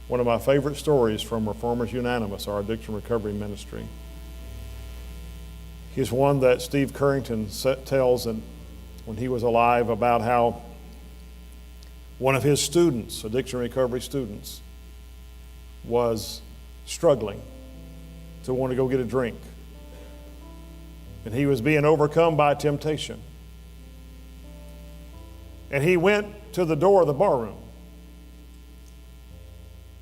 One of my favorite stories from Reformers Unanimous, our addiction recovery ministry, is one that Steve Currington tells when he was alive about how one of his students, addiction recovery students, was struggling to want to go get a drink. And he was being overcome by temptation. And he went to the door of the bar room.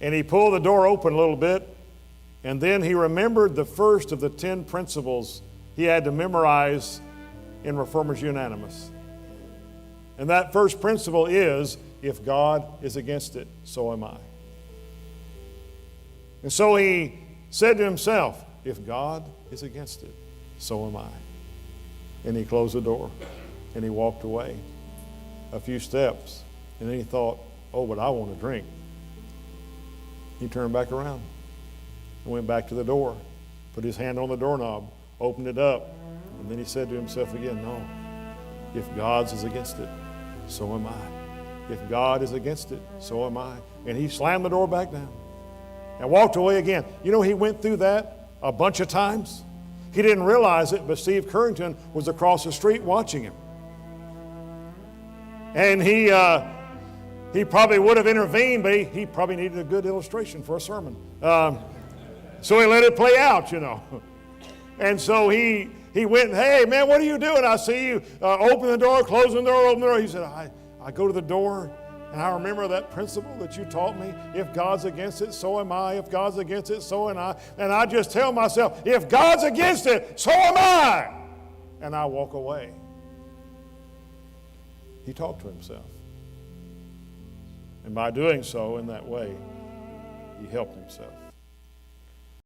And he pulled the door open a little bit, and then he remembered the first of the 10 principles he had to memorize in Reformers Unanimous. And that first principle is, if God is against it, so am I. And so he said to himself, if God is against it, so am I. And he closed the door, and he walked away a few steps, and then he thought, oh, but I want a drink. He turned back around and went back to the door, put his hand on the doorknob, opened it up, and then he said to himself again, no, if God's is against it, so am I. If God is against it, so am I. And he slammed the door back down and walked away again. You know, he went through that a bunch of times. He didn't realize it, but Steve Currington was across the street watching him. And he probably would have intervened, but he probably needed a good illustration for a sermon. So he let it play out, you know. And so he went, hey, man, what are you doing? I see you open the door, close the door, open the door. He said, I go to the door, and I remember that principle that you taught me. If God's against it, so am I. If God's against it, so am I. And I just tell myself, if God's against it, so am I. And I walk away. He talked to himself. And by doing so in that way, he helped himself.